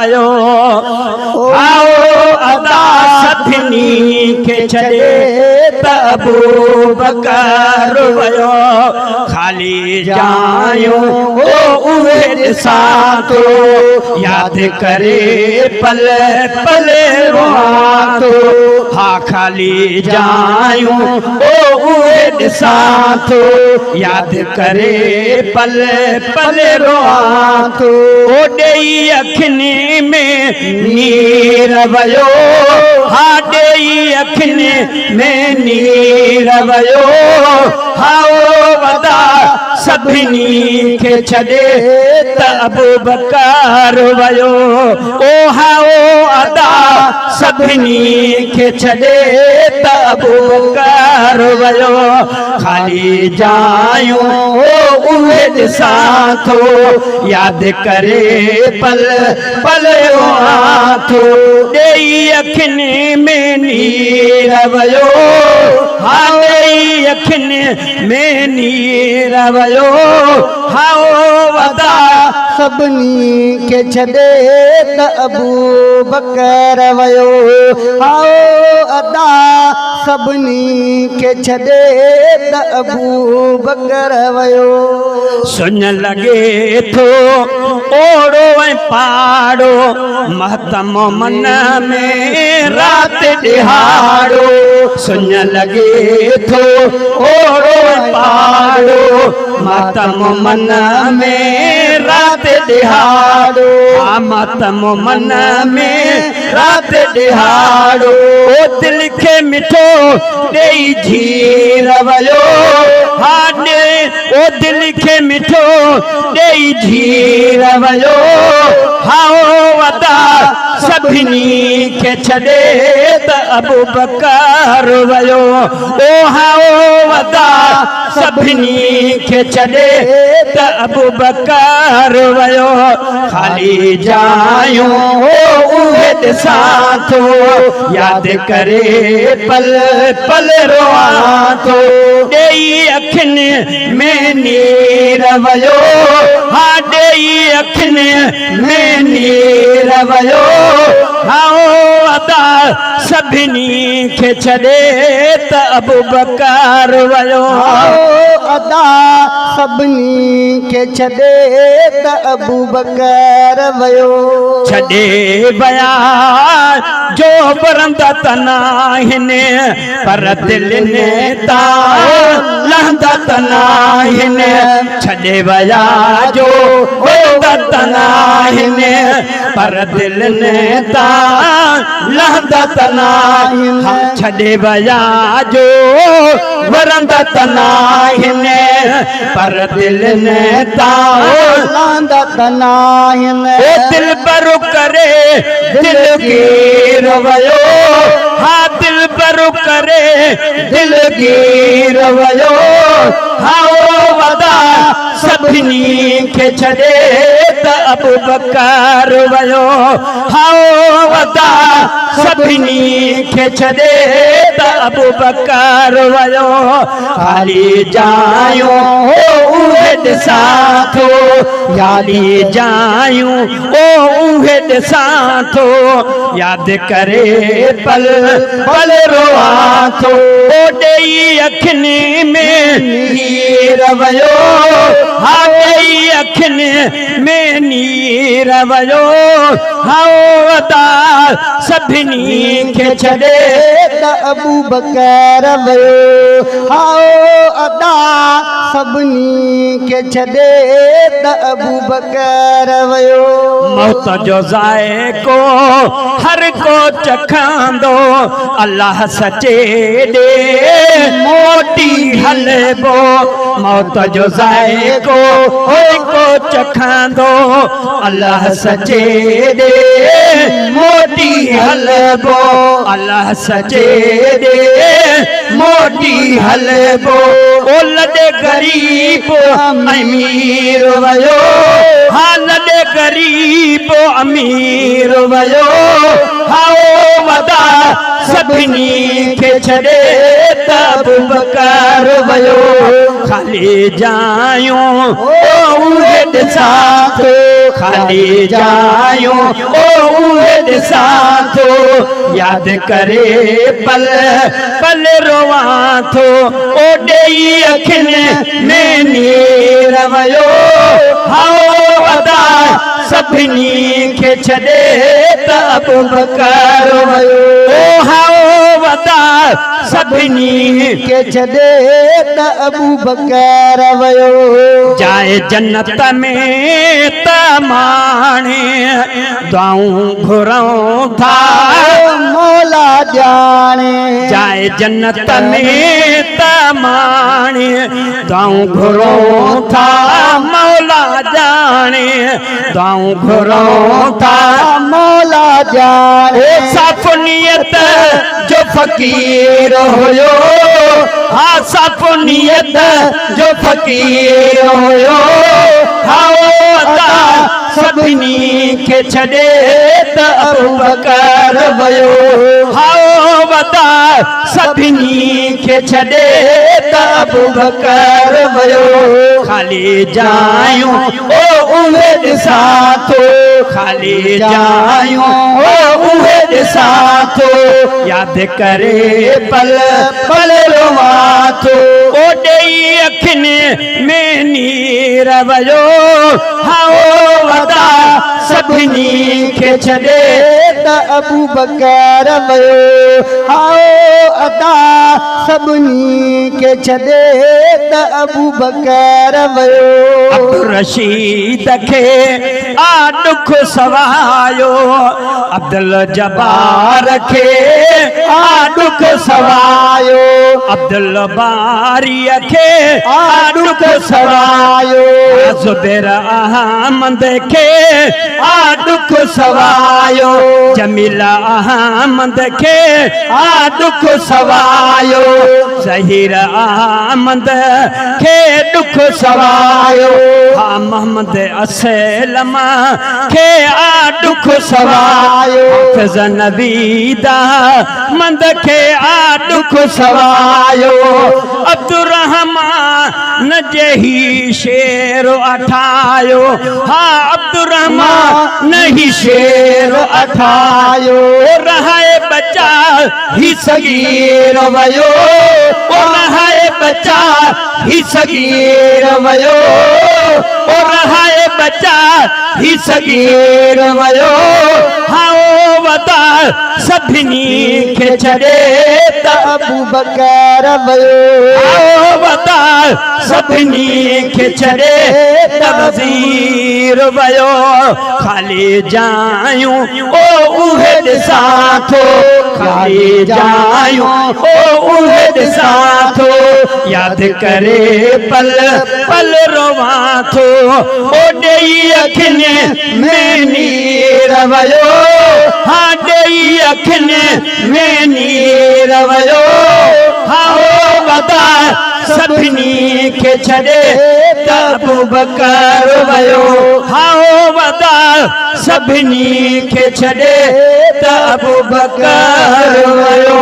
आयो आओ अदा सभिनी के छड़े त अबू बकर वयो खाली जायो ओ उहे सातो याद करे पल पल रोतो हा खाली जायो ओ उहे सातो याद करे पल पल रोतो ओ डेई अखनी में नीर वयो हा डेई अखनी में नीर वयो हाओ वदा सभिनी के छड़े त अबू बकर वयो ओ हाओ अदा सभिनी के छड़े त अबू बकर वयो खाली जायो ओ उहे साथो याद करे पल पल आथो डेई अखनी में नीर वयो हा डेई अखनी में नीर वयो हाओ वदा सभिनी के छड़े त अबू बकर वयो हाओ अदा सभिनी के छड़े त अबू बकर वयो सुन लगे थो ओड़ो ऐं पाड़ो महतम मन में रात दिहाड़ो सुन लगे थो ओड़ो ऐं पाड़ो महतम मन में रात दिहाड़ो महतम मन में रात दिहाड़ो ओ दिल के मिठो डेई झीर वयो हा ओ दिल के मिठो डेई झीर वयो हाओ वदा सभिनी के छड़े त अबू बकर वयो ओ हाओ वदा सभिनी के छड़े त अबू बकर वयो खाली जायो ओ उहे साथो याद करे पल पल रोआथो डेई अखनी में नीर वयो हा डेई अखनी में नीर वयो हाओ अदा सभिनी के छड़े त अबू बकर वयो अदा सभिनी के छड़े त अबू बकर वयो छड़े वया जो बरंदा तनाहिन पर दिल ने ता लहंदा तनाहिन छड़े वया जो बरंदा तनाहिन पर दिल ने ता लहंदा तनाहिन छड़े वया जो बरंदा तनाहिन पर दिल ने ता लहंदा तनाहिन ओ दिल पर करे दिल गिर वयो हा दिल पर करे दिल गिर वयो हाओ वदा सभिनी के छड़े त अबू बकर वयो हाओ वदा सभिनी के छड़े त अबू बकर वयो खाली जायो ओ उहे साथो याली जायो ओ उहे साथो याद करे पल पल रोआथो ओ डेई अखनी में नीर वयो हा डेई अखनी में नीर वयो हाओ वदा सभिनी के छड़े त अबू बकर वयो हाओ अदा सभिनी के छड़े त अबू बकर वयो मौत जो ज़ाइको हर को चखंदो अल्लाह सचे दे मोटी हलबो मौत जो ज़ाइको हर को चखंदो अल्लाह सचे दे मोटी हलबो अल्लाह सचे दे मोटी हलबो ओ लॾे गरीब अमीर वयो हा लॾे गरीब अमीर वयो हाओ वदा सभिनी के छड़े त अबू बकर वयो खाली जायूं ओ उहे साथ खाली जायूं ओ ॾिसां थो यादि करे पल पल रोवां थो ओॾे ई अखियुनि में नीर वयो हाओ अदा सभिनी खे छॾे त अबू बकर वयो ओ हाओ अदा सभिनी के छॾे त अबू बकर वयो जाए जन्नत में त माणे दुआऊं घुरूं था मौला ॼाणे जाए जन्नत में त माणे दुआऊं घुरूं था मौला ॼाणे दुआऊं घुरूं था मौला ॼाणे साफ़ नियत जो फ़कीर हुयो हा साफ़ नियत जो फ़कीर हुयो हाओ अदा सभिनी खे छॾे त अबू बकर वयो हाओ अदा सभिनी खे छॾे त अबू बकर वयो ख़ाली जायूं ओ उहे ॾिसां थो ख़ाली जायूं ओ उहे ॾिसां थो यादि करे पल पल रोवां थो ओॾे ई अखियुनि में नीर वयो हाओ अदा सभिनी खे छॾे त अबू बकर वयो हाओ अदा सभिनी खे छॾे त अबू बकर वयो अब्दुल रशीद खे आ दुख सवायो अब्दुल जब्बार खे आ दुख सवायो अब्दुल बारी खे आ दुख सवायो ज़ुबैर अहमद खे आ दुख सवायो जमील अहमद खे आ दुख सवायो ज़हीर अहमद खे दुख सवायो हा मोहम्मद असलम खे आ दुख सवायो हाफ़िज़ नवीदा मंद खे आ दुख सवायो अब्दुल रहमान जही शेर अठायो हा अब्दुल रहमान ही शेर अठायो रहाए बचा ही सगीर वयो रहाए बचा ही सगीर वयो रहाए बचा ही सगीर वयो हाओ वदा सभिनी खे छॾे त अबू बकर वयो हाओ वदा सभिनी खे छॾे त वज़ीर वयो ख़ाली जायूं ओ उहे ॾिसां थो ख़ाली जायूं ओ उहे ॾिसां थो यादि करे पल पल रोवां थो ओॾे ई अखियुनि में नीर वयो हा ॾेई अखियुनि में नीर वयो हाओ वदा सभिनी खे छॾे त अबू बकर वयो हाओ वदा सभिनी खे छॾे त अबू बकर वयो